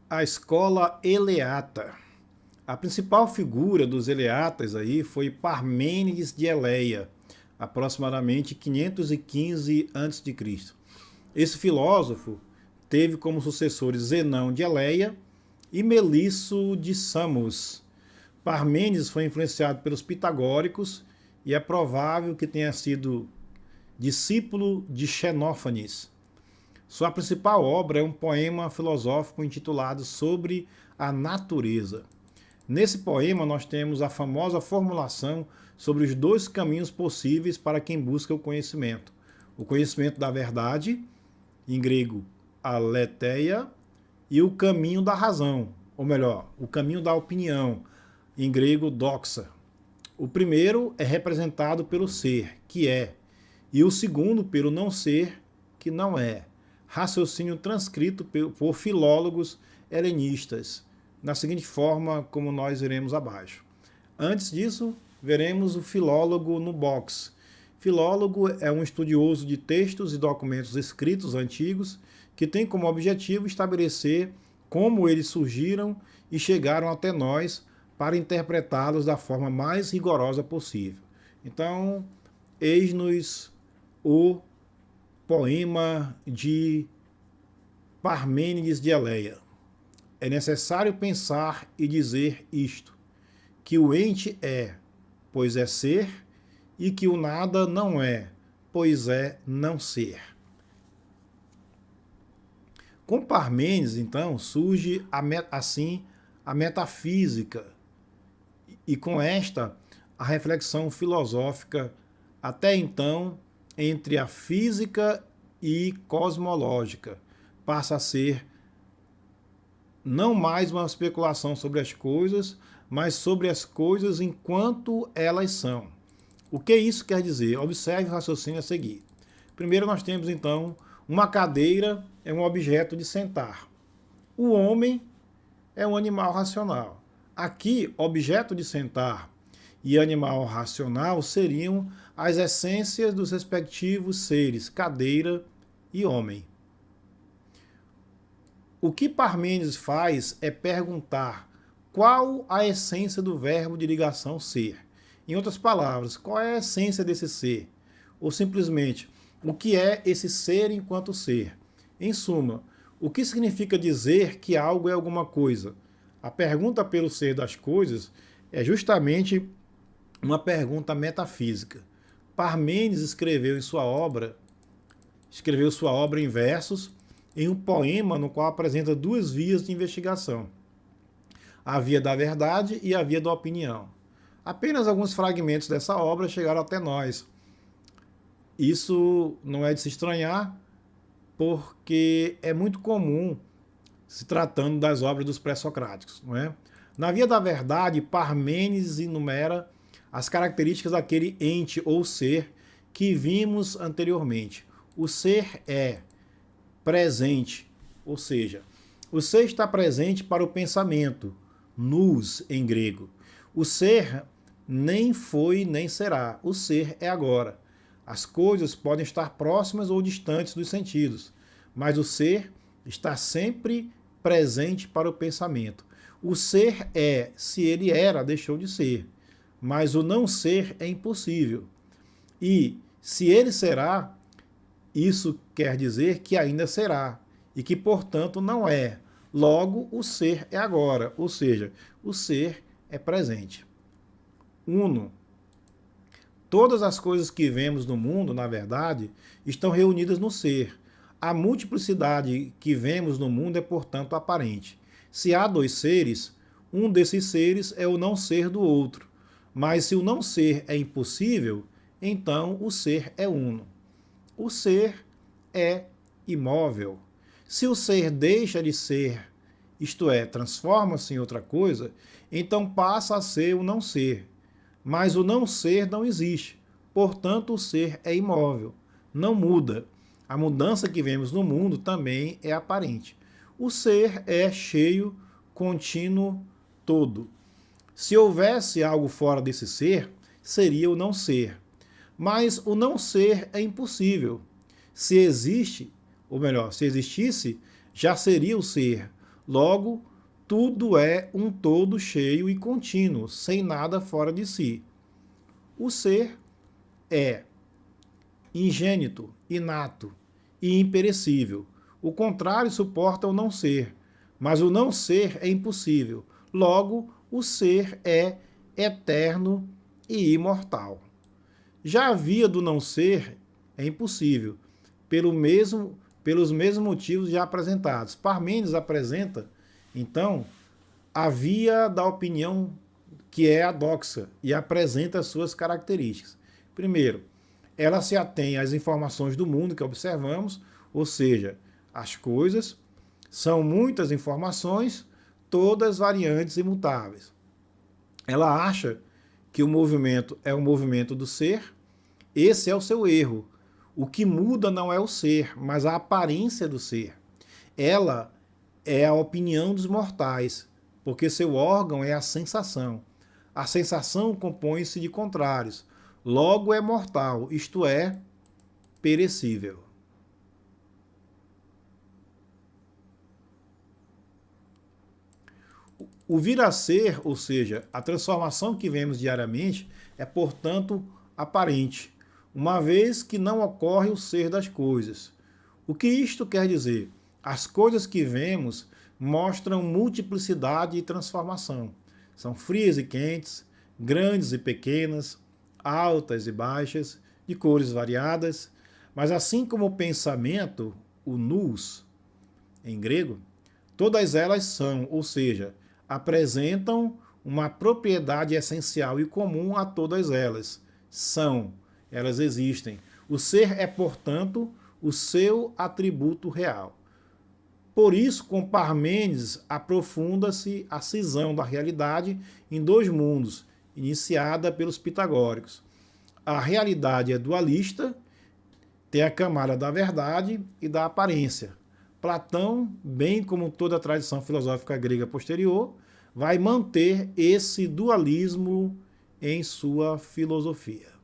A escola eleata. A principal figura dos eleatas aí foi Parmênides de Eleia, aproximadamente 515 a.C. Esse filósofo teve como sucessores Zenão de Eleia e Melisso de Samos. Parmênides foi influenciado pelos pitagóricos e é provável que tenha sido discípulo de Xenófanes. Sua principal obra é um poema filosófico intitulado Sobre a Natureza. Nesse poema nós temos a famosa formulação sobre os dois caminhos possíveis para quem busca o conhecimento. O conhecimento da verdade, em grego aletheia, e o caminho da razão, ou melhor, o caminho da opinião, em grego doxa. O primeiro é representado pelo ser, que é, e o segundo pelo não ser, que não é. Raciocínio transcrito por filólogos helenistas, na seguinte forma como nós veremos abaixo. Antes disso, veremos o filólogo no box. Filólogo é um estudioso de textos e documentos escritos antigos que tem como objetivo estabelecer como eles surgiram e chegaram até nós para interpretá-los da forma mais rigorosa possível. Então, eis-nos o poema de Parmênides de Eleia. É necessário pensar e dizer isto, que o ente é, pois é ser, e que o nada não é, pois é não ser. Com Parmênides, então, surge assim a metafísica, e com esta a reflexão filosófica até então entre a física e cosmológica passa a ser não mais uma especulação sobre as coisas, mas sobre as coisas enquanto elas são. O que isso quer dizer? Observe o raciocínio a seguir. Primeiro nós temos então uma cadeira é um objeto de sentar. O homem é um animal racional. Aqui, objeto de sentar e animal racional seriam as essências dos respectivos seres, cadeira e homem. O que Parmênides faz é perguntar qual a essência do verbo de ligação ser. Em outras palavras, qual é a essência desse ser? Ou simplesmente, o que é esse ser enquanto ser? Em suma, o que significa dizer que algo é alguma coisa? A pergunta pelo ser das coisas é justamente uma pergunta metafísica. Parmênides escreveu sua obra em versos, em um poema no qual apresenta duas vias de investigação: a via da verdade e a via da opinião. Apenas alguns fragmentos dessa obra chegaram até nós. Isso não é de se estranhar, porque é muito comum se tratando das obras dos pré-socráticos, não é? Na via da verdade, Parmênides enumera as características daquele ente ou ser que vimos anteriormente. O ser é presente, ou seja, o ser está presente para o pensamento, nous em grego. O ser nem foi nem será, o ser é agora. As coisas podem estar próximas ou distantes dos sentidos, mas o ser está sempre presente para o pensamento. O ser é, se ele era, deixou de ser, mas o não ser é impossível. E se ele será, isso quer dizer que ainda será, e que, portanto, não é. Logo, o ser é agora, ou seja, o ser é presente. Uno. Todas as coisas que vemos no mundo, na verdade, estão reunidas no ser. A multiplicidade que vemos no mundo é, portanto, aparente. Se há dois seres, um desses seres é o não ser do outro. Mas se o não ser é impossível, então o ser é uno. O ser é imóvel. Se o ser deixa de ser, isto é, transforma-se em outra coisa, então passa a ser o não ser. Mas o não ser não existe. Portanto, o ser é imóvel, não muda. A mudança que vemos no mundo também é aparente. O ser é cheio, contínuo, todo. Se houvesse algo fora desse ser, seria o não ser. Mas o não ser é impossível. Se existe, ou melhor, se existisse, já seria o ser. Logo, tudo é um todo cheio e contínuo, sem nada fora de si. O ser é ingênito, inato e imperecível. O contrário suporta o não ser, mas o não ser é impossível. Logo, o ser é eterno e imortal. Já a via do não ser é impossível, pelos mesmos motivos já apresentados. Parmênides apresenta, então, a via da opinião que é a doxa e apresenta as suas características. Primeiro, ela se atém às informações do mundo que observamos, ou seja, as coisas são muitas informações, todas variantes e mutáveis. Ela acha que o movimento é o movimento do ser. Esse é o seu erro. O que muda não é o ser, mas a aparência do ser. Ela é a opinião dos mortais, porque seu órgão é a sensação. A sensação compõe-se de contrários. Logo é mortal, isto é, perecível. O vir a ser, ou seja, a transformação que vemos diariamente, é, portanto, aparente, uma vez que não ocorre o ser das coisas. O que isto quer dizer? As coisas que vemos mostram multiplicidade e transformação. São frias e quentes, grandes e pequenas, altas e baixas, de cores variadas, mas assim como o pensamento, o nous, em grego, todas elas são, ou seja, apresentam uma propriedade essencial e comum a todas elas. São, elas existem. O ser é, portanto, o seu atributo real. Por isso, com Parmênides, aprofunda-se a cisão da realidade em dois mundos, iniciada pelos pitagóricos. A realidade é dualista, tem a camada da verdade e da aparência. Platão, bem como toda a tradição filosófica grega posterior, vai manter esse dualismo em sua filosofia.